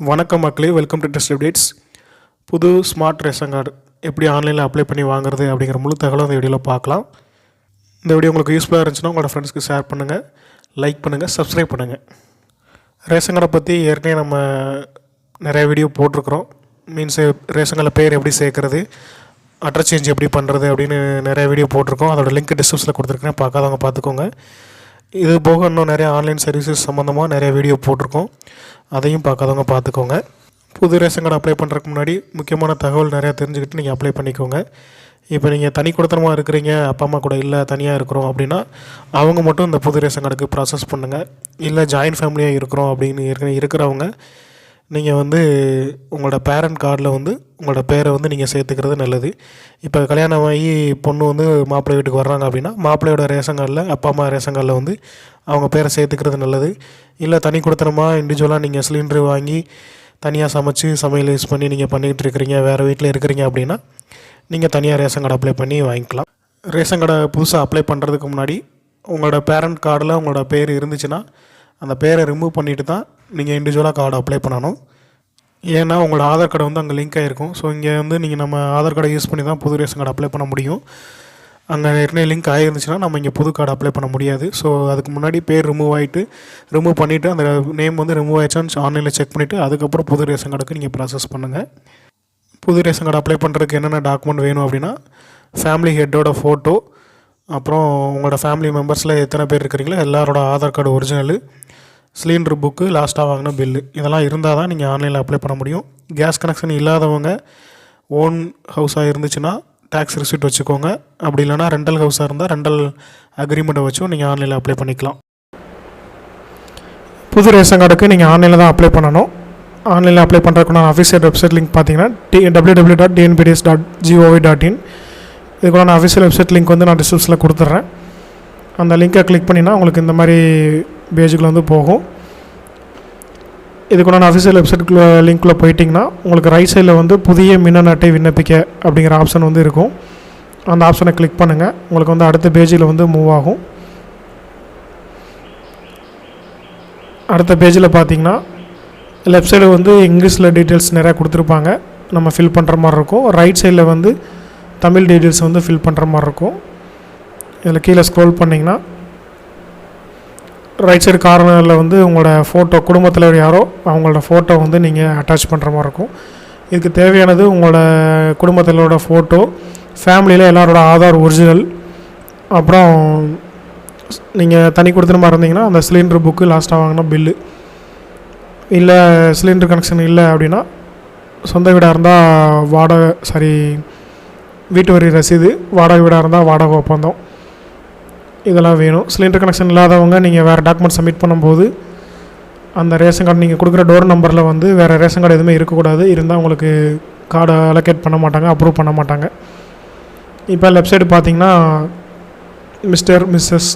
வணக்கம் மக்களே, welcome to test updates. புது ஸ்மார்ட் ரேஷன் கார்டு எப்படி ஆன்லைனில் அப்ளை பண்ணி வாங்குறது அப்படிங்கிற முழு தகவலும் இந்த வீடியோவில் பார்க்கலாம். இந்த வீடியோ உங்களுக்கு யூஸ்ஃபுல்லாக இருந்துச்சுன்னா உங்களோட ஃப்ரெண்ட்ஸ்க்கு ஷேர் பண்ணுங்கள், லைக் பண்ணுங்கள், சப்ஸ்கிரைப் பண்ணுங்கள். ரேஷன் கார்டை பற்றி ஏற்கனவே நம்ம நிறைய வீடியோ போட்டிருக்கிறோம். மீன்ஸ் ரேஷன் கார்டில் பேர் எப்படி சேர்க்குறது, அட்ரஸ் சேஞ்ச் எப்படி பண்ணுறது அப்படின்னு நிறைய வீடியோ போட்டிருக்கோம். அதோட லிங்க் டிஸ்கிரிப்ஷனில் கொடுத்துருக்கேன், பார்க்காதவங்க பார்த்துக்கோங்க. இது போக இன்னும் நிறைய ஆன்லைன் சர்வீசஸ் சம்மந்தமாக நிறைய வீடியோ போட்டிருக்கோம், அதையும் பார்க்காதவங்க பார்த்துக்கோங்க. புது ரேஷன் கார்டு அப்ளை பண்ணுறதுக்கு முன்னாடி முக்கியமான தகவல் நிறையா தெரிஞ்சுக்கிட்டு நீங்கள் அப்ளை பண்ணிக்கோங்க. இப்போ நீங்கள் தனி குடித்தனமாக இருக்கிறீங்க, அப்பா அம்மா கூட இல்லை, தனியாக இருக்கிறோம் அப்படின்னா அவங்க மட்டும் இந்த புது ரேஷன் கார்டுக்கு ப்ராசஸ் பண்ணுங்கள். இல்லை ஜாயின்ட் ஃபேமிலியாக இருக்கிறோம் அப்படின்னு இருக்கிறவங்க நீங்கள் உங்களோட பேரண்ட் கார்டில் உங்களோட பேரை நீங்கள் சேர்த்துக்கிறது நல்லது. இப்போ கல்யாணமாகி பொண்ணு மாப்பிள்ளை வீட்டுக்கு வர்றாங்க அப்படின்னா மாப்பிள்ளையோட ரேஷன் கார்டில், அப்பா அம்மா ரேஷன் கார்டில் அவங்க பேரை சேர்த்துக்கிறது நல்லது. இல்லை தனி கொடுத்தனமாக இண்டிவிஜுவலாக நீங்கள் சிலிண்டர் வாங்கி தனியாக சமைச்சு சமையல் யூஸ் பண்ணி நீங்கள் பண்ணிகிட்டு இருக்கிறீங்க, வேறு வீட்டில் இருக்கிறீங்க அப்படின்னா நீங்கள் தனியாக ரேஷன் கார்டு அப்ளை பண்ணி வாங்கிக்கலாம். ரேஷன் கார்டை புதுசாக அப்ளை பண்ணுறதுக்கு முன்னாடி உங்களோட பேரண்ட் கார்டில் உங்களோட பேர் இருந்துச்சுன்னா அந்த பேரை ரிமூவ் பண்ணிவிட்டு தான் நீங்கள் இண்டிவிஜுவலாக கார்டு அப்ளை பண்ணணும். ஏன்னா உங்களோட ஆதார் கார்டு அங்கே லிங்க் ஆகிருக்கும். ஸோ இங்கே நீங்கள் நம்ம ஆதார் கார்டை யூஸ் பண்ணி தான் புது ரேஷன் கார்டு அப்ளை பண்ண முடியும். அங்கே ஏற்கனவே லிங்க் ஆகிருந்துச்சுன்னா நம்ம இங்கே புது கார்டு அப்ளை பண்ண முடியாது. ஸோ அதுக்கு முன்னாடி பேர் ரிமூவ் பண்ணிவிட்டு அந்த நேம் ரிமூவ் ஆகிடுச்சான்னு ஆன்லைனில் செக் பண்ணிவிட்டு அதுக்கப்புறம் புது ரேஷன் கார்டுக்கு நீங்கள் ப்ராசஸ் பண்ணுங்கள். புது ரேஷன் கார்டு அப்ளை பண்ணுறதுக்கு என்னென்ன டாக்குமெண்ட் வேணும் அப்படின்னா, ஃபேமிலி ஹெட்டோட ஃபோட்டோ, அப்புறம் உங்களோட ஃபேமிலி மெம்பர்ஸில் எத்தனை பேர் இருக்கிறீங்களோ எல்லாரோட Aadhaar card original, cylinder book, லாஸ்ட்டாக வாங்கின பில்லு, இதெல்லாம் இருந்தால் தான் நீங்கள் ஆன்லைனில் அப்ளை பண்ண முடியும். கேஸ் கனெக்ஷன் இல்லாதவங்க ஓன் ஹவுஸாக இருந்துச்சுன்னா டேக்ஸ் ரிசிப்ட் வச்சுக்கோங்க. அப்படி இல்லைனா ரெண்டல் ஹவுஸாக இருந்தால் ரெண்டல் அக்ரிமெண்ட்டை வச்சும் நீங்கள் ஆன்லைனில் அப்ளை பண்ணிக்கலாம். புது ரேஷன் கார்டுக்கு நீங்கள் ஆன்லைனில் தான் அப்ளை பண்ணணும். ஆன்லைனில் அப்ளை பண்ணுறதுக்குன்னா அஃபிஷியல் வெப்சைட் லிங்க் பார்த்தீங்கன்னா www.dnpds.gov.in. இதுக்குள்ள அஃபிஷியல் வெப்சைட் லிங்க் நான் டிஸ்கிரிப்ஷனில் கொடுத்துட்றேன். அந்த லிங்கை கிளிக் பண்ணினா உங்களுக்கு இந்த மாதிரி பேஜுக்குள்ள போகும். இதுக்குள்ள அஃபிஷியல் வெப்சைட்டுக்குள்ள லிங்க்குள்ளே போயிட்டிங்கன்னா உங்களுக்கு ரைட் சைடில் புதிய மின்னணு அட்டை விண்ணப்பிக்க அப்படிங்கிற ஆப்ஷன் இருக்கும். அந்த ஆப்ஷனை கிளிக் பண்ணுங்கள். உங்களுக்கு அடுத்த பேஜில் மூவ் ஆகும். அடுத்த பேஜில் பார்த்தீங்கன்னா லெஃப்ட் சைடு இங்கிலீஷில் டீட்டெயில்ஸ் நிறையா கொடுத்துருப்பாங்க, நம்ம ஃபில் பண்ணுற மாதிரி இருக்கும். ரைட் சைடில் தமிழ் டீட்டெயில்ஸ் ஃபில் பண்ணுற மாதிரி இருக்கும். இதில் கீழே ஸ்க்ரோல் பண்ணிங்கன்னா ரைட் சைடு கார்னரில் உங்களோட ஃபோட்டோ, குடும்பத்தில் யாரோ அவங்களோட ஃபோட்டோ நீங்கள் அட்டாச் பண்ணுற மாதிரி இருக்கும். இதுக்கு தேவையானது உங்களோட குடும்பத்திலோட ஃபோட்டோ, ஃபேமிலியில் எல்லாரோட ஆதார் ஒரிஜினல், அப்புறம் நீங்கள் தனி கொடுத்துன இருந்தீங்கன்னா அந்த சிலிண்டர் புக்கு, லாஸ்ட்டாக வாங்கினா பில்லு, இல்லை சிலிண்டர் கனெக்ஷன் இல்லை அப்படின்னா சொந்த வீடாக இருந்தால் வீட்டு வரி ரசீது, வாடகை வீடாக இருந்தால் வாடகை ஒப்பந்தம், இதெல்லாம் வேணும். சிலிண்டர் கனெக்ஷன் இல்லாதவங்க நீங்கள் வேறு டாக்குமெண்ட் சப்மிட் பண்ணும்போது அந்த ரேஷன் கார்டு நீங்கள் கொடுக்குற டோர் நம்பரில் வேறு ரேஷன் கார்டு எதுவுமே இருக்கக்கூடாது. இருந்தால் உங்களுக்கு கார்டை அலோகேட் பண்ண மாட்டாங்க, அப்ரூவ் பண்ண மாட்டாங்க. இப்போ லெஃப்ட் சைடு பார்த்தீங்கன்னா மிஸ்டர், மிஸ்ஸஸ்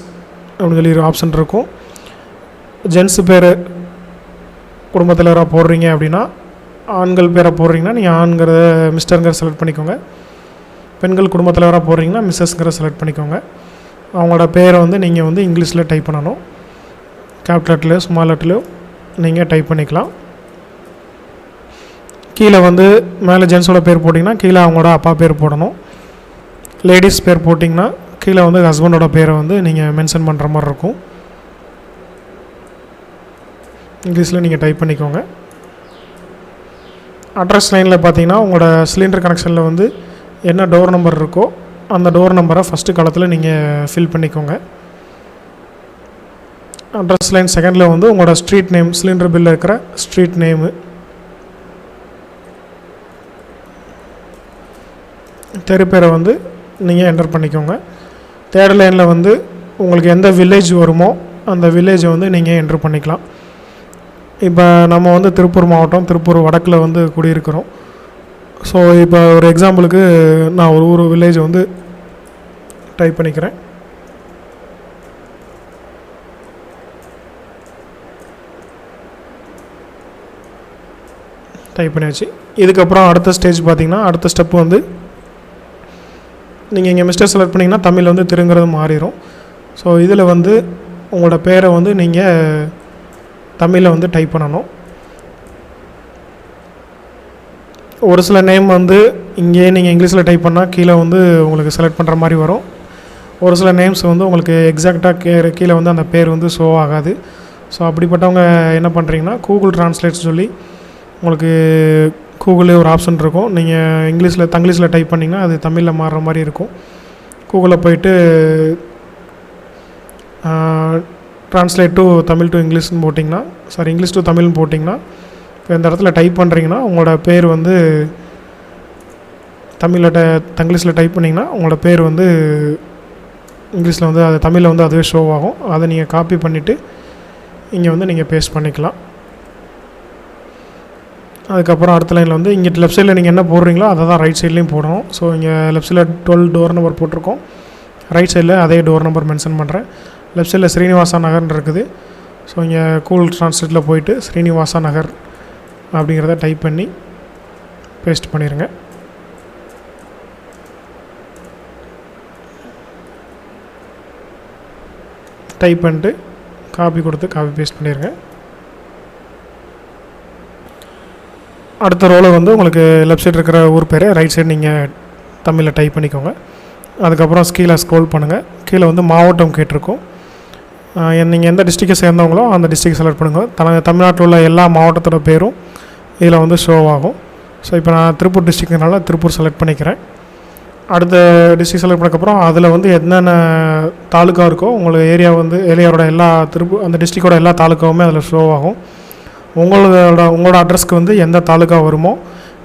அப்படின்னு சொல்லி ஒரு ஆப்ஷன் இருக்கும். ஜென்ஸு பேர் குடும்பத்தில் யாராவது போடுறீங்க அப்படின்னா, ஆண்கள் பேரை போடுறீங்கன்னா நீங்கள் ஆண்கிறத மிஸ்டருங்கிற செலக்ட் பண்ணிக்கோங்க. பெண்கள் குடும்பத்தில் யாராவது போடுறீங்கன்னா மிஸ்ஸஸ்ங்கிற செலக்ட் பண்ணிக்கோங்க. அவங்களோட பேரை நீங்கள் இங்கிலீஷில் டைப் பண்ணணும். கேபிட்டல் லெட்டர்லையோ ஸ்மால் லெட்டர்லையோ நீங்கள் டைப் பண்ணிக்கலாம். கீழே மேலே ஜென்ஸோட பேர் போட்டிங்கன்னா கீழே அவங்களோட அப்பா பேர் போடணும். லேடிஸ் பேர் போட்டிங்கன்னா கீழே ஹஸ்பண்டோட பேரை நீங்கள் மென்ஷன் பண்ணுற மாதிரி இருக்கும். இங்கிலீஷில் நீங்கள் டைப் பண்ணிக்கோங்க. அட்ரஸ் லைனில் பார்த்தீங்கன்னா உங்களோட சிலிண்டர் கனெக்ஷனில் என்ன டோர் நம்பர் இருக்கோ அந்த டோர் நம்பரை ஃபஸ்ட்டு காலத்தில் நீங்கள் ஃபில் பண்ணிக்கோங்க. அட்ரஸ் லைன் செகண்டில் உங்களோட ஸ்ட்ரீட் நேம், சிலிண்டர் பில்லில் இருக்கிற ஸ்ட்ரீட் நேமு, தெரு பேரை நீங்கள் என்டர் பண்ணிக்கோங்க. தேர்ட் லைனில் உங்களுக்கு எந்த வில்லேஜ் வருமோ அந்த வில்லேஜை நீங்கள் என்டர் பண்ணிக்கலாம். இப்போ நம்ம திருப்பூர் மாவட்டம், திருப்பூர் வடக்கில் குடியிருக்கிறோம். ஸோ இப்போ ஒரு எக்ஸாம்பிளுக்கு நான் ஒரு வில்லேஜ் டைப் பண்ணிக்கிறேன். டைப் பண்ணியாச்சு. இதுக்கப்புறம் அடுத்த ஸ்டேஜ் பார்த்திங்கன்னா அடுத்த ஸ்டெப்பு நீங்கள் இங்கே மிஸ்டர் செலக்ட் பண்ணிங்கன்னா தமிழ் திருங்கிறது மாறிடும். ஸோ இதில் உங்களோட பேரை வந்து நீங்கள் தமிழில் வந்து டைப் பண்ணணும். ஒரு சில நேம் வந்து இங்கே நீங்கள் இங்கிலீஷில் டைப் பண்ணால் கீழே வந்து உங்களுக்கு செலக்ட் பண்ணுற மாதிரி வரும். ஒரு சில நேம்ஸ் வந்து உங்களுக்கு எக்ஸாக்டாக கீழே வந்து அந்த பேர் வந்து ஷோ ஆகாது. ஸோ அப்படிப்பட்டவங்க என்ன பண்ணுறீங்கன்னா கூகுள் ட்ரான்ஸ்லேட் சொல்லி உங்களுக்கு கூகுளே ஒரு ஆப்ஷன் இருக்கும். நீங்கள் தங்கிலீஷில் டைப் பண்ணிங்கன்னா அது தமிழில் மாறுற மாதிரி இருக்கும். கூகுளில் போயிட்டு ட்ரான்ஸ்லேட் டு தமிழ் டு இங்கிலீஷ்னு போட்டிங்கன்னா, இங்கிலீஷ் டு தமிழ்னு போட்டிங்கன்னா, இப்போ இந்த இடத்துல டைப் பண்ணுறீங்கன்னா உங்களோட பேர் வந்து தங்கிலீஷில் டைப் பண்ணிங்கன்னா உங்களோட பேர் வந்து இங்கிலீஷில் வந்து அது தமிழில் வந்து அதுவே ஷோ ஆகும். அதை நீங்கள் காப்பி பண்ணிவிட்டு இங்கே வந்து நீங்கள் பேஸ்ட் பண்ணிக்கலாம். அதுக்கப்புறம் அடுத்த லைனில் வந்து இங்கே லெஃப்ட் சைடில் நீங்கள் என்ன போடுறீங்களோ அதை தான் ரைட் சைட்லேயும் போடணும். ஸோ இங்கே லெஃப்ட் சைடில் 12 டோர் நம்பர் போட்டிருக்கோம். ரைட் சைடில் அதே டோர் நம்பர் மென்ஷன் பண்ணுறேன். லெஃப்ட் சைடில் ஸ்ரீனிவாசா நகர்னு இருக்குது. ஸோ இங்கே கூகுள் ட்ரான்ஸ்லேட்டில் போயிட்டு ஸ்ரீனிவாசா நகர் அப்படிங்கிறத டைப் பண்ணி பேஸ்ட் பண்ணிடுங்க. டைப் பண்ணிட்டு காப்பி கொடுத்து காப்பி பேஸ்ட் பண்ணிடுங்க. அடுத்த ரோவில் வந்து உங்களுக்கு லெஃப்ட் சைடு இருக்கிற ஊர் பேர் ரைட் சைடு நீங்கள் தமிழில் டைப் பண்ணிக்கோங்க. அதுக்கப்புறம் கீழே ஸ்க்ரோல் பண்ணுங்கள். கீழே வந்து மாவட்டம் கேட்டிருக்கோம். நீங்கள் எந்த டிஸ்ட்ரிக்டை சேர்ந்தவங்களோ அந்த டிஸ்ட்ரிக்ட் செலக்ட் பண்ணுங்கள். தமிழ்நாட்டில் உள்ள எல்லா மாவட்டத்தோட பேரும் இதில் வந்து ஷோ ஆகும். ஸோ இப்போ நான் திருப்பூர் டிஸ்ட்ரிக்ட்னால திருப்பூர் செலக்ட் பண்ணிக்கிறேன். அடுத்த டிஸ்ட்ரிக்ட் செலக்ட் பண்ணக்கப்புறம் அதில் வந்து என்னென்ன தாலுக்கா இருக்கோ உங்களுக்கு ஏரியாவோட அந்த டிஸ்ட்ரிக்டோட எல்லா தாலுக்காவுமே அதில் ஷோ ஆகும். உங்களோட அட்ரஸ்க்கு வந்து எந்த தாலுக்கா வருமோ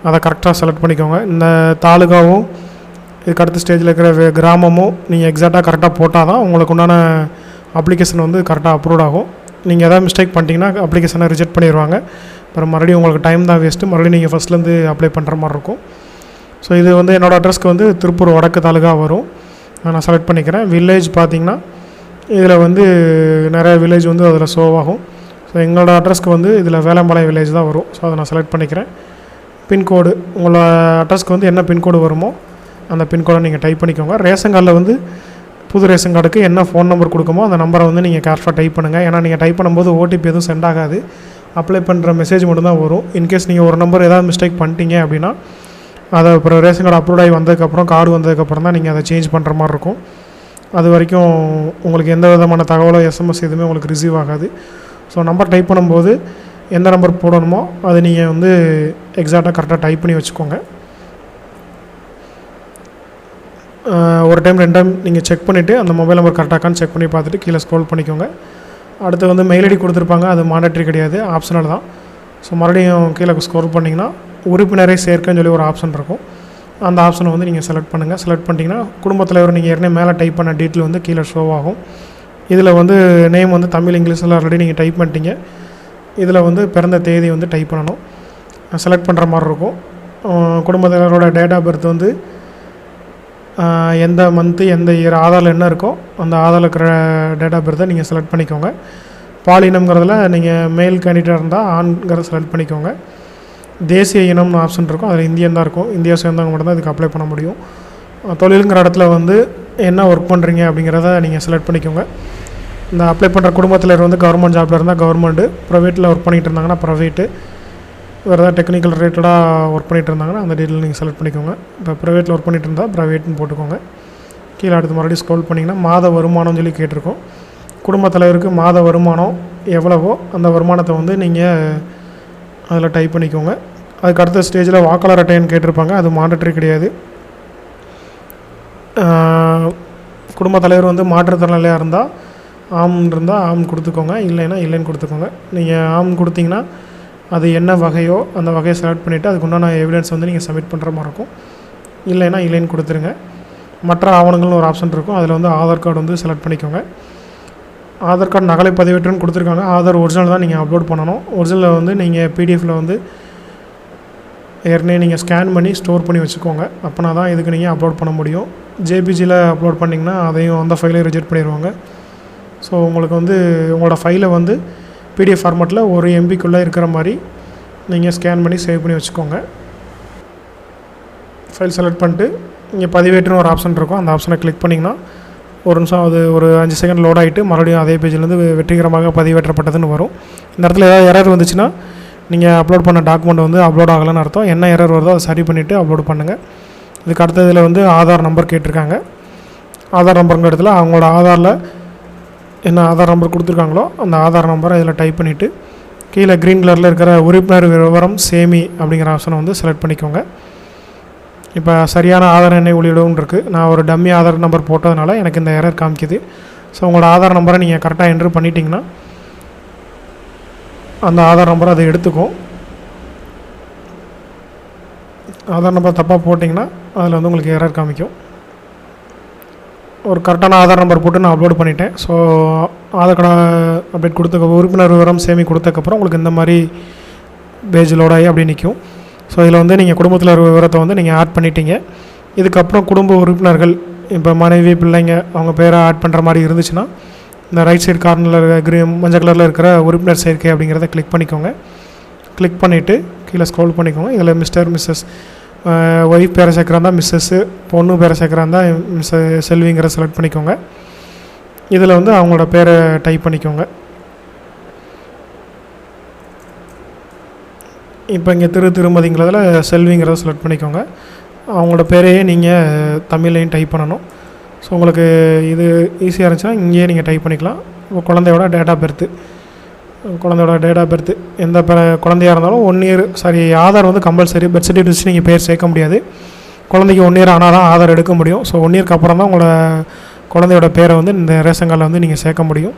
அதை கரெக்டாக செலக்ட் பண்ணிக்கோங்க. இந்த தாலுக்காவும் இதுக்கு அடுத்த ஸ்டேஜில் இருக்கிற கிராமமும் நீங்கள் எக்ஸாக்டாக கரெக்டாக போட்டால் தான் உங்களுக்கு உண்டான அப்ளிகேஷன் வந்து கரெக்டாக அப்ரூவ் ஆகும். நீங்கள் எதாவது மிஸ்டேக் பண்ணிட்டீங்கன்னா அப்ளிகேஷனை ரிஜெக்ட் பண்ணிடுவாங்க. அப்புறம் மறுபடியும் உங்களுக்கு டைம் தான் வேஸ்ட்டு. மறுபடியும் நீங்கள் ஃபஸ்ட்லேருந்து அப்ளை பண்ணுற மாதிரி இருக்கும். ஸோ இது வந்து என்னோடய அட்ரஸ்க்கு வந்து திருப்பூர் வடக்கு தாலுக்கா வரும். நான் செலக்ட் பண்ணிக்கிறேன். வில்லேஜ் பார்த்திங்கன்னா இதில் வந்து நிறைய வில்லேஜ் வந்து அதில் ஷோ ஆகும். ஸோ எங்களோட அட்ரஸ்க்கு வந்து இதில் வேலம்பாளையம் வில்லேஜ் தான் வரும். ஸோ அதை நான் செலக்ட் பண்ணிக்கிறேன். பின்கோடு உங்களோட அட்ரஸ்க்கு வந்து என்ன பின்கோடு வருமோ அந்த பின்கோடை நீங்கள் டைப் பண்ணிக்கோங்க. ரேஷன் கார்டில் வந்து புது ரேஷன் கார்டுக்கு என்ன ஃபோன் நம்பர் கொடுக்குமோ அந்த நம்பரை வந்து நீங்கள் கேர்ஃபுல்லாக டைப் பண்ணுங்கள். ஏன்னா நீங்கள் டைப் பண்ணும்போது ஓடிபி எதுவும் சென்ட் ஆகாது. அப்ளை பண்ணுற மெசேஜ் மட்டும்தான் வரும். இன்கேஸ் நீங்கள் ஒரு நம்பர் ஏதாவது மிஸ்டேக் பண்ணிட்டீங்க அப்படின்னா அதை அப்புறம் ரேஷன் கார்டு அப்ரூவ் ஆகி வந்ததுக்கப்புறம் கார்டு வந்ததுக்கப்புறம் தான் நீங்கள் அதை சேஞ்ச் பண்ணுற மாதிரி இருக்கும். அது வரைக்கும் உங்களுக்கு எந்த விதமான தகவலோ எஸ்எம்எஸ் எதுவுமே உங்களுக்கு ரிசீவ் ஆகாது. ஸோ நம்பர் டைப் பண்ணும்போது எந்த நம்பர் போடணுமோ அதை நீங்கள் வந்து எக்ஸாக்டாக கரெக்டாக டைப் பண்ணி வச்சுக்கோங்க. ஒரு டைம் 2 டைம் நீங்கள் செக் பண்ணிவிட்டு அந்த மொபைல் நம்பர் கரெக்டாகான்னு செக் பண்ணி பார்த்துட்டு கீழே ஸ்க்ரோல் பண்ணிக்கோங்க. அடுத்து வந்து மெயில் ஐடி கொடுத்துருப்பாங்க. அது மாண்டட்ரி கிடையாது, ஆப்ஷனல் தான். ஸோ மறுபடியும் கீழே ஸ்க்ரோல் பண்ணிங்கன்னா உறுப்பினரை சேர்க்கன்னு சொல்லி ஒரு ஆப்ஷன் இருக்கும். அந்த ஆப்ஷனை வந்து நீங்கள் செலக்ட் பண்ணுங்கள். செலக்ட் பண்ணிட்டீங்கன்னா குடும்பத் தலைவர் நீங்கள் ஏற்கனவே மேலே டைப் பண்ண டீட்டெயில் வந்து கீழே ஷோ ஆகும். இதில் வந்து நேம் வந்து தமிழ் இங்கிலீஷில் ஆல்ரெடி நீங்கள் டைப் பண்ணிட்டீங்க. இதில் வந்து பிறந்த தேதி வந்து டைப் பண்ணணும். செலக்ட் பண்ணுற மாதிரி இருக்கும். குடும்பத் தலைவரோட டேட் ஆஃப் பர்த் வந்து எந்த மந்த்து எந்த இயர் ஆதாரில் என்ன இருக்கோ அந்த ஆதாரில் இருக்கிற டேட் ஆஃப் பர்த்தை நீங்கள் செலக்ட் பண்ணிக்கோங்க. பாலினம்ங்கிறதுல நீங்கள் மேல் கேண்டிடேட்டாக இருந்தால் ஆண்கிறத செலக்ட் பண்ணிக்கோங்க. தேசிய இனம்னு ஆப்ஷன் இருக்கும். அதில் இந்தியன் தான் இருக்கும். இந்தியா சேர்ந்தவங்க மட்டும்தான் இதுக்கு அப்ளை பண்ண முடியும். தொழிலுங்கிற இடத்துல வந்து என்ன ஒர்க் பண்ணுறீங்க அப்படிங்கிறத நீங்கள் செலக்ட் பண்ணிக்கோங்க. இந்த அப்ளை பண்ணுற குடும்பத்தில் வந்து கவர்மெண்ட் ஜாப்பில் இருந்தால் கவர்மெண்ட்டு, ப்ரைவேட்டில் ஒர்க் பண்ணிகிட்டு இருந்தாங்கன்னா ப்ரைவேட்டு, வேறு ஏதாவது டெக்னிக்கல் ரிலேட்டடாக ஒர்க் பண்ணிகிட்டு இருந்தாங்கன்னா அந்த டீட்டெயில் நீங்கள் செலக்ட் பண்ணிக்கோங்க. இப்போ ப்ரைவேட்டில் ஒர்க் பண்ணிகிட்டு இருந்தால் ப்ரைவேட்னு போட்டுக்கோங்க. கீழே அடுத்து மறுபடியும் ஸ்க்ரோல் பண்ணிங்கன்னா மாத வருமானம்னு சொல்லி கேட்டிருக்கோம். குடும்பத் தலைவருக்கு மாத வருமானம் எவ்வளவோ அந்த வருமானத்தை வந்து நீங்கள் அதில் டைப் பண்ணிக்கோங்க. அதுக்கு அடுத்த ஸ்டேஜில் வாக்காளர் அட்டைன்னு கேட்டிருப்பாங்க. அது மாண்டட்ரி கிடையாது. குடும்பத் தலைவர் வந்து மாற்றுத்திறனாளியாக இருந்தால் ஆம் கொடுத்துக்கோங்க, இல்லைன்னா இல்லைன்னு கொடுத்துக்கோங்க. நீங்கள் ஆம் கொடுத்தீங்கன்னா அது என்ன வகையோ அந்த வகையை செலக்ட் பண்ணிவிட்டு அதுக்கு உண்டான எவிடன்ஸ் வந்து நீங்கள் சப்மிட் பண்ணுற மாதிரி இருக்கும். இல்லைன்னா இல்லைன்னு கொடுத்துருங்க. மற்ற ஆவணங்கள்னு ஒரு ஆப்ஷன் இருக்கும். அதில் வந்து ஆதார் கார்டு வந்து செலக்ட் பண்ணிக்கோங்க. ஆதார் கார்டு நகலை பதிவேற்றுன்னு கொடுத்துருக்காங்க. ஆதார் ஒரிஜினல் தான் நீங்கள் அப்லோட் பண்ணணும். ஒரிஜினலில் வந்து நீங்கள் பிடிஎஃப்பில் வந்து ஏற்கனவே நீங்கள் ஸ்கேன் பண்ணி ஸ்டோர் பண்ணி வச்சுக்கோங்க. அப்போனா தான் இதுக்கு நீங்கள் அப்லோட் பண்ண முடியும். ஜேபிஜியில் அப்லோட் பண்ணிங்கன்னா அதையும் அந்த ஃபைலையும் ரிஜெக்ட் பண்ணிடுவாங்க. ஸோ உங்களுக்கு வந்து உங்களோட ஃபைலை வந்து பிடிஎஃப் ஃபார்மேட்டில் 1 MBக்குள்ளே இருக்கிற மாதிரி நீங்கள் ஸ்கேன் பண்ணி சேவ் பண்ணி வச்சுக்கோங்க. ஃபைல் செலக்ட் பண்ணிட்டு இங்கே பதிவேற்றுன்னு ஒரு ஆப்ஷன் இருக்கும். அந்த ஆப்ஷனை கிளிக் பண்ணிங்கன்னா ஒரு நிமிஷம் அது ஒரு 5 செகண்ட் லோட் ஆகிட்டு மறுபடியும் அதே பேஜ்லேருந்து வெற்றிகரமாக பதிவேற்றப்பட்டதுன்னு வரும். இந்த இடத்துல ஏதாவது எரர் வந்துச்சுன்னா நீங்கள் அப்லோட் பண்ண டாக்குமெண்ட் வந்து அப்லோட் ஆகலைன்னு அர்த்தம். என்ன எரர் வருதோ அதை சரி பண்ணிவிட்டு அப்லோட் பண்ணுங்கள். இதுக்கு அடுத்ததில் வந்து ஆதார் நம்பர் கேட்டிருக்காங்க. ஆதார் நம்பருங்கிற இடத்துல அவங்களோட ஆதாரில் என்ன ஆதார் நம்பர் கொடுத்துருக்காங்களோ அந்த ஆதார் நம்பரை இதில் டைப் பண்ணிவிட்டு கீழே க்ரீன் கலரில் இருக்கிற உறுப்பினர் விவரம் சேமி அப்படிங்கிற ஆப்ஷனை வந்து செலக்ட் பண்ணிக்கோங்க. இப்போ சரியான ஆதார் எண்ணை உள்ளிடவும் இருக்குது. நான் ஒரு டம்மி ஆதார் நம்பர் போட்டதுனால எனக்கு இந்த எரர் காமிக்குது. ஸோ உங்களோட ஆதார் நம்பரை நீங்கள் கரெக்டாக என்ட்ரு பண்ணிட்டீங்கன்னா அந்த ஆதார் நம்பரை அதை எடுத்துக்கும். ஆதார் நம்பர் தப்பாக போட்டிங்கன்னா அதில் வந்து உங்களுக்கு எரர் காமிக்கும். ஒரு கரெக்டான ஆதார் நம்பர் போட்டு நான் அப்லோட் பண்ணிட்டேன். ஸோ ஆதார் கார்டு அப்டேட் கொடுத்த உறுப்பினர் விவரம் சேமி கொடுத்ததுக்கப்புறம் உங்களுக்கு இந்த மாதிரி பேஜ் லோடாகி அப்படி நிற்கும். ஸோ இதில் வந்து நீங்கள் குடும்பத்தில் இருக்கிற விவரத்தை வந்து நீங்கள் ஆட் பண்ணிட்டீங்க. இதுக்கப்புறம் குடும்ப உறுப்பினர்கள் இப்போ மனைவி பிள்ளைங்க அவங்க பேரை ஆட் பண்ணுற மாதிரி இருந்துச்சுன்னா இந்த ரைட் சைடு கார்னரில் மஞ்சள் கலரில் இருக்கிற உறுப்பினர் சேர்க்கை அப்படிங்கிறத கிளிக் பண்ணிக்கோங்க. கிளிக் பண்ணிவிட்டு கீழே ஸ்க்ரோல் பண்ணிக்கோங்க. இதில் மிஸ்டர் மிஸ்ஸஸ் ஒய்ஃப் பேரை சேர்க்குறாந்தா மிஸ்ஸஸ்ஸு, பொண்ணு பேரை சேர்க்குறாந்தா செல்விங்கிற செலக்ட் பண்ணிக்கோங்க. இதில் வந்து அவங்களோட பேரை டைப் பண்ணிக்கோங்க. இப்போ இங்கே திருமதிங்கிறதுல செல்விங்கிறத செலக்ட் பண்ணிக்கோங்க. அவங்களோட பேரையே நீங்கள் தமிழ்லையும் டைப் பண்ணணும். ஸோ உங்களுக்கு இது ஈஸியாக இருந்துச்சுன்னா இங்கேயே நீங்கள் டைப் பண்ணிக்கலாம். குழந்தையோட டேட் ஆஃப் பர்த்து எந்த குழந்தையாக இருந்தாலும் 1 இயர் ஆதார் வந்து கம்பல்சரி. பர்த் சர்டிஃபிகேட் வச்சு நீங்கள் பேர் சேர்க்க முடியாது. குழந்தைக்கு 1 இயர் ஆனால் தான் ஆதார் எடுக்க முடியும். ஸோ 1 இயருக்கு அப்புறம் தான் உங்களோட குழந்தையோட பேரை வந்து இந்த ரேஷன் கார்டில் வந்து நீங்கள் சேர்க்க முடியும்.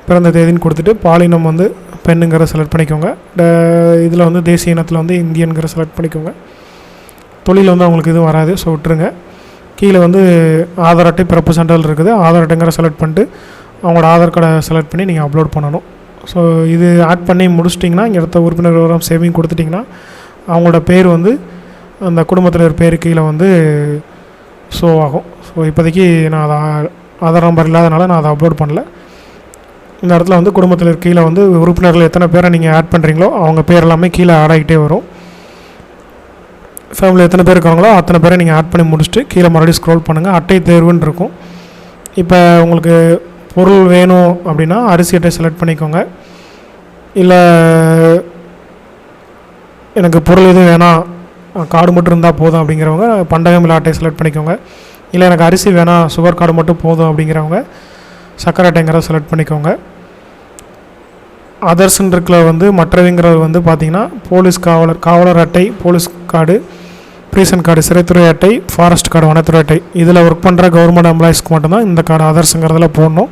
பிறந்த தேதின்னு கொடுத்துட்டு பாலினம் வந்து பெண்ணுங்கிற செலக்ட் பண்ணிக்கோங்க. இதில் வந்து தேசிய இனத்தில் வந்து இந்தியன்கிற செலக்ட் பண்ணிக்கோங்க. தொழில் வந்து அவங்களுக்கு எதுவும் வராது, ஸோ விட்டுருங்க. கீழே வந்து ஆதார் அட்டை பிறப்பு சான்றிதழ் இருக்குது. ஆதார் அட்டைங்கிற செலக்ட் பண்ணிட்டு அவங்களோட ஆதார் கார்டை செலக்ட் பண்ணி நீங்கள் அப்லோட் பண்ணணும். ஸோ இது ஆட் பண்ணி முடிச்சிட்டிங்கன்னா இங்கே இடத்த உறுப்பினர் விவரம் சேவிங் கொடுத்துட்டிங்கன்னா அவங்களோட பேர் வந்து அந்த குடும்பத்தினர் பேர் கீழே வந்து ஷோ ஆகும். ஸோ இப்போதைக்கு நான் அதை ஆதார் நம்பர் இல்லாதனால நான் அதை அப்லோட் பண்ணல. இந்த இடத்துல வந்து குடும்பத்தில் கீழே வந்து உறுப்பினர்கள் எத்தனை பேரை நீங்கள் ஆட் பண்ணுறீங்களோ அவங்க பேர் எல்லாமே கீழே ஆட் ஆகிட்டே வரும். ஃபேமிலி எத்தனை பேர் இருக்காங்களோ அத்தனை பேரை நீங்கள் ஆட் பண்ணி முடிச்சுட்டு கீழே மறுபடியும் ஸ்க்ரோல் பண்ணுங்கள். அட்டை தேர்வுன்னு இருக்கும். இப்போ உங்களுக்கு பொருள் வேணும் அப்படின்னா அரிசி அட்டை செலக்ட் பண்ணிக்கோங்க. இல்லை எனக்கு பொருள் எதுவும் வேணாம், கார்டு மட்டும் இருந்தால் போதும் அப்படிங்கிறவங்க பண்டகமில்லா அட்டை செலக்ட் பண்ணிக்கோங்க. இல்லை எனக்கு அரிசி வேணாம், சுகர் கார்டு மட்டும் போதும் அப்படிங்கிறவங்க சக்கரை அட்டைங்கிறத செலக்ட் பண்ணிக்கோங்க. அதர்ஸ்ன்னு இருக்கிற வந்து மற்றவங்கிறது வந்து பார்த்திங்கன்னா போலீஸ் காவலர் அட்டை, போலீஸ் கார்டு, ப்ரீசன் கார்டு, சிறைத்துறை அட்டை, ஃபாரஸ்ட் கார்டு, வனத்துறை அட்டை. இதில் ஒர்க் பண்ணுற கவர்மெண்ட் எம்ப்ளாயிஸ்க்கு மட்டும்தான் இந்த கார்டு அதர்ஸுங்கிறதுல போடணும்.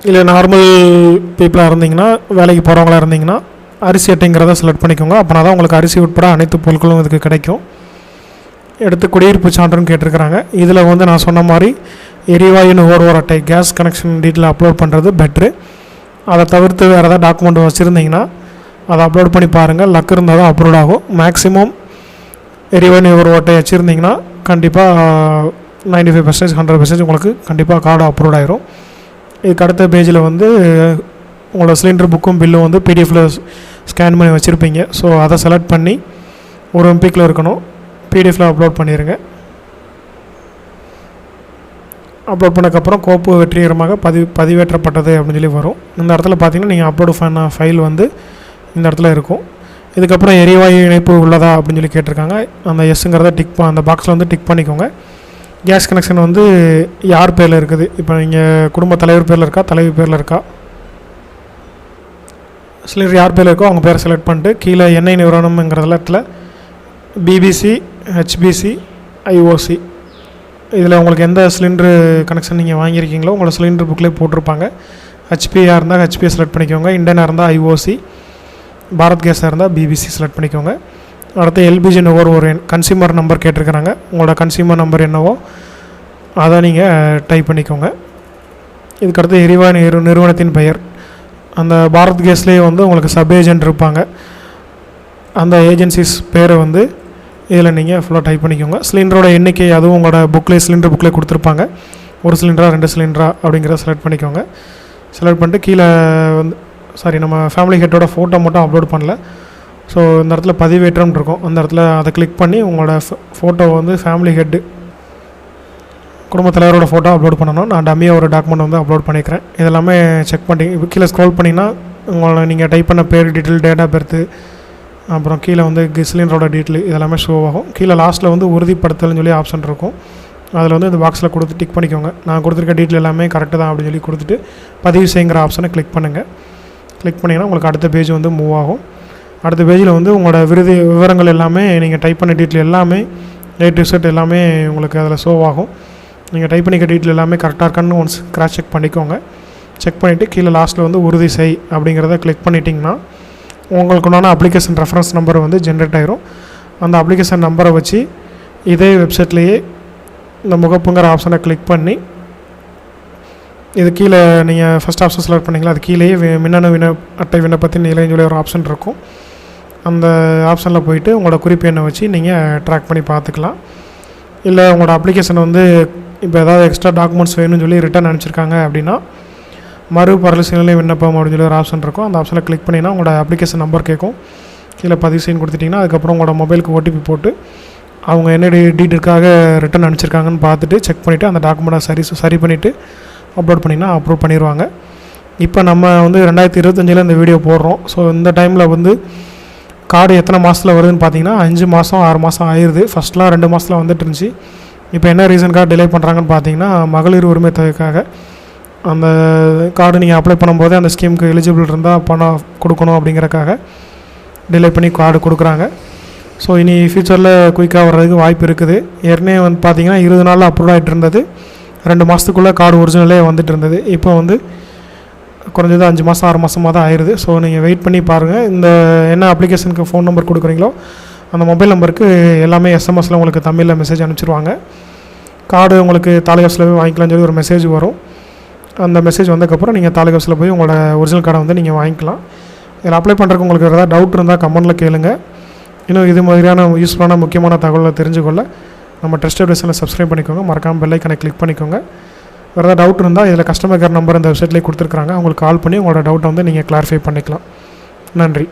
இல்லை நார்மல் பீப்புளாக இருந்தீங்கன்னா, வேலைக்கு போகிறவங்களா இருந்தீங்கன்னா அரிசி அட்டைங்கிறத செலக்ட் பண்ணிக்கோங்க. அப்படின்னா தான் உங்களுக்கு அரிசி உட்பட அனைத்து பொருட்களும் இதுக்கு கிடைக்கும். எடுத்து குடியிருப்பு சான்றுன்னு கேட்டிருக்கிறாங்க. இதில் வந்து நான் சொன்ன மாதிரி எரிவாயு நுகர்வோர் அட்டை, கேஸ் கனெக்ஷன் டீட்டெயில் அப்லோட் பண்ணுறது பெட்ரு. அதை தவிர்த்து வேறு ஏதாவது டாக்குமெண்ட் வச்சுருந்தீங்கன்னா அதை அப்லோட் பண்ணி பாருங்கள். லக் இருந்தால் தான் அப்லோட் ஆகும். மேக்ஸிமம் எரிவாயு நுகர்வோர் அட்டை வச்சுருந்தீங்கன்னா கண்டிப்பாக 95% 100% உங்களுக்கு கண்டிப்பாக கார்டு அப்லோட் ஆகிரும். இதுக்கு அடுத்த பேஜில் வந்து உங்களோட சிலிண்டர் புக்கும் பில்லும் வந்து பிடிஎஃப்பில் ஸ்கேன் பண்ணி வச்சுருப்பீங்க. ஸோ அதை செலக்ட் பண்ணி ஒரு எம்பிக்கில் இருக்கணும், பிடிஎஃப்பில் அப்லோட் பண்ணிடுங்க. அப்லோட் பண்ணக்கப்புறம் கோப்பு வெற்றிகரமாக பதிவேற்றப்பட்டது அப்படின்னு சொல்லி வரும். இந்த இடத்துல பார்த்தீங்கன்னா நீங்கள் அப்லோடு பண்ண ஃபைல் வந்து இந்த இடத்துல இருக்கும். இதுக்கப்புறம் எரிவாயு இணைப்பு உள்ளதா அப்படின்னு சொல்லி கேட்டிருக்காங்க. அந்த எஸ்ஸுங்கிறத அந்த பாக்ஸில் வந்து டிக் பண்ணிக்கோங்க. கேஸ் கனெக்ஷன் வந்து யார் பேரில் இருக்குது? இப்போ நீங்கள் குடும்ப தலைவர் பேரில் இருக்கா, தலைவி பேரில் இருக்கா? சிலிண்டர் யார் பேரில் இருக்கோ அவங்க பேரை செலக்ட் பண்ணிட்டு கீழே எண்ணெய் நிறுவனம்ங்கிற இடத்துல பிபிசி, ஹெச்பிசி, ஐஓசி, இதில் உங்களுக்கு எந்த சிலிண்டரு கனெக்ஷன் நீங்கள் வாங்கியிருக்கீங்களோ உங்களோட சிலிண்டர் புக்கிலே போட்டிருப்பாங்க. ஹெச்பியாக இருந்தால் ஹெச்பியை செலக்ட் பண்ணிக்கோங்க. இண்டனாக இருந்தால் ஐஓசி, பாரத் கேஸாக இருந்தால் பிபிசி செலக்ட் பண்ணிக்கோங்க. அடுத்து எல்பிஜி நுகர்வோர் கன்சியூமர் நம்பர் கேட்டிருக்கிறாங்க. உங்களோட கன்சியூமர் நம்பர் என்னவோ அதை நீங்கள் டைப் பண்ணிக்கோங்க. இதுக்கடுத்து எரிவாயு நிறுவனத்தின் பெயர். அந்த பாரத் கேஸ்லேயே வந்து உங்களுக்கு சப் ஏஜென்ட் இருப்பாங்க. அந்த ஏஜென்சிஸ் பேரை வந்து இதில் நீங்கள் ஃபுல்லாக டைப் பண்ணிக்கோங்க. சிலிண்டரோட எண்ணிக்கை அதுவும் உங்களோட சிலிண்டர் புக்கில் கொடுத்துருப்பாங்க. ஒரு சிலிண்டரா 2 சிலிண்டரா அப்படிங்கிறத செலக்ட் பண்ணிக்கோங்க. செலக்ட் பண்ணிட்டு கீழே வந்து நம்ம ஃபேமிலி ஹெட்டோட ஃபோட்டோ மட்டும் அப்லோட் பண்ணல. ஸோ இந்த இடத்துல பதிவேற்றம் இருக்கும். அந்த இடத்துல அதை கிளிக் பண்ணி உங்களோட ஃபோட்டோவை வந்து ஃபேமிலி ஹெட்டு குடும்பத் தலைவரோட ஃபோட்டோ அப்லோட் பண்ணணும். நான் டம்மியாக ஒரு டாக்குமெண்ட் வந்து அப்லோட் பண்ணிக்கிறேன். இதெல்லாமே செக் பண்ணி கீழே ஸ்க்ரோல் பண்ணிங்கன்னா உங்களை நீங்கள் டைப் பண்ண பேர் டீட்டெயில், டேட் ஆஃப் பர்த்து, அப்புறம் கீழே வந்து சிலிண்டரோட டீட்டெயில் இதெல்லாமே ஷோ ஆகும். கீழே லாஸ்ட்டில் வந்து உறுதிப்படுத்தல்னு சொல்லி ஆப்ஷன் இருக்கும். அதில் வந்து இந்த பாக்ஸில் கொடுத்து டிக் பண்ணிக்கோங்க. நான் கொடுத்துருக்க டீட்டெயில் எல்லாமே கரெக்டு தான் அப்படின்னு சொல்லி கொடுத்துட்டு பதிவு செய்யுங்கிற ஆப்ஷனை கிளிக் பண்ணுங்கள். கிளிக் பண்ணிங்கன்னா உங்களுக்கு அடுத்த பேஜ் வந்து மூவ் ஆகும். அடுத்த பேஜில் வந்து உங்களோட விவரங்கள் எல்லாமே நீங்கள் டைப் பண்ண டீட்டெயில் எல்லாமே ரிசல்ட் எல்லாமே உங்களுக்கு அதில் ஷோ ஆகும். நீங்கள் டைப் பண்ணிக்க டீட்டெயில் எல்லாமே கரெக்டாக இருக்கான்னு ஒன்ஸ் கிராஸ் செக் பண்ணிக்கோங்க. செக் பண்ணிவிட்டு கீழே லாஸ்ட்டில் வந்து உறுதி செய் அப்படிங்கிறத கிளிக் பண்ணிட்டிங்கன்னா உங்களுக்கு உண்டான அப்ளிகேஷன் ரெஃபரன்ஸ் நம்பர் வந்து ஜென்ரேட் ஆகிரும். அந்த அப்ளிகேஷன் நம்பரை வச்சு இதே வெப்சைட்லேயே இந்த முகப்புங்கிற ஆப்ஷனை கிளிக் பண்ணி இது கீழே நீங்கள் ஃபஸ்ட் ஆப்ஷன் செலக்ட் பண்ணிங்களா, அது கீழேயே மின்னணு அட்டை விண்ணப்பத்தின் நிலைன்னு சொல்லி ஒரு ஆப்ஷன் இருக்கும். அந்த ஆப்ஷனில் போயிட்டு உங்களோட குறிப்பு எண்ணை வச்சு நீங்கள் ட்ராக் பண்ணி பார்த்துக்கலாம். இல்லை உங்களோட அப்ளிகேஷன் வந்து இப்போ ஏதாவது எக்ஸ்ட்ரா டாக்குமெண்ட்ஸ் வேணும்னு சொல்லி ரிட்டர்ன் அனுப்பிச்சிருக்காங்க அப்படின்னா மறுபரிசீலனை விண்ணப்பம் அப்படின்னு சொல்லி ஒரு ஆப்ஷன் இருக்கும். அந்த ஆப்ஷனில் கிளிக் பண்ணிங்கன்னா உங்களோட அப்ளிகேஷன் நம்பர் கேட்கும். கீழே பதிவு செய்யு கொடுத்துட்டிங்கன்னா அதுக்கப்புறம் உங்களோட மொபைலுக்கு ஓடிபி போட்டு அவங்க என்ன டீட்டெயிலுக்காக ரிட்டர்ன் அனுப்பிச்சிருக்காங்கன்னு பார்த்துட்டு செக் பண்ணிவிட்டு அந்த டாக்குமெண்ட்டை சரி பண்ணிவிட்டு அப்லோட் பண்ணிங்கன்னா அப்ரூவ் பண்ணிடுவாங்க. இப்போ நம்ம வந்து 2025 இந்த வீடியோ போடுறோம். ஸோ இந்த டைமில் வந்து கார்டு எத்தனை மாதத்தில் வருதுன்னு பார்த்தீங்கன்னா 5 மாதம் 6 மாதம் ஆயிடுது. ஃபஸ்ட்லாம் 2 மாதத்தில் வந்துட்டு இருந்துச்சு. இப்போ என்ன ரீசனுக்காக டிலே பண்ணுறாங்கன்னு பார்த்தீங்கன்னா மகளிர் உரிமை தொகைக்காக அந்த கார்டு நீங்கள் அப்ளை பண்ணும்போதே அந்த ஸ்கீமுக்கு எலிஜிபிள் இருந்தால் பணம் கொடுக்கணும் அப்படிங்கிறக்காக டிலே பண்ணி கார்டு கொடுக்குறாங்க. ஸோ இனி ஃப்யூச்சரில் குயிக்காக வர்றதுக்கு வாய்ப்பு இருக்குது. ஏற்கனவே வந்து பார்த்தீங்கன்னா 20 நாளில் அப்ரூவ் ஆகிட்டு இருந்தது. 2 மாதத்துக்குள்ளே கார்டு ஒரிஜினலே வந்துட்டு இருந்தது. இப்போ வந்து குறைஞ்சது 5 மாதம் 6 மாதமாக தான் ஆயிடுது. ஸோ நீங்கள் வெயிட் பண்ணி பாருங்கள். இந்த என்ன அப்ளிகேஷனுக்கு ஃபோன் நம்பர் கொடுக்குறீங்களோ அந்த மொபைல் நம்பருக்கு எல்லாமே எஸ்எம்எஸில் உங்களுக்கு தமிழில் மெசேஜ் அனுப்பிச்சிருவாங்க. கார்டு உங்களுக்கு தாலுகா ஆஃபீஸில் போய் வாங்கிக்கலாம்னு சொல்லி ஒரு மெசேஜ் வரும். அந்த மெசேஜ் வந்ததுக்கப்புறம் நீங்கள் தாலுகா ஆஃபீஸில் போய் உங்களோட ஒரிஜினல் கார்டை வந்து நீங்கள் வாங்கிக்கலாம். இதில் அப்ளை பண்ணுறதுக்கு உங்களுக்கு ஏதாவது டவுட் இருந்தால் கமெண்ட்டில் கேளுங்க. இன்னும் இது மாதிரியான யூஸ்ஃபுல்லான முக்கியமான தகவலை தெரிஞ்சுக்கொள்ள நம்ம ட்ரஸ்டட் வெப்சைட்டில் சப்ஸ்கிரைப் பண்ணிக்கோங்க. மறக்காமல் பெல் ஐக்கனை கிளிக் பண்ணிக்கோங்க. வேறு ஏதாவது டவுட் இருந்தால் இதில் கஸ்டமர் கேர் நம்பர் இந்த வெப்சைட்லேயே கொடுத்துருக்காங்க. அவங்களுக்கு கால் பண்ணி உங்களோட டவுட்டை வந்து நீங்கள் கிளாரிஃபை பண்ணிக்கலாம். நன்றி.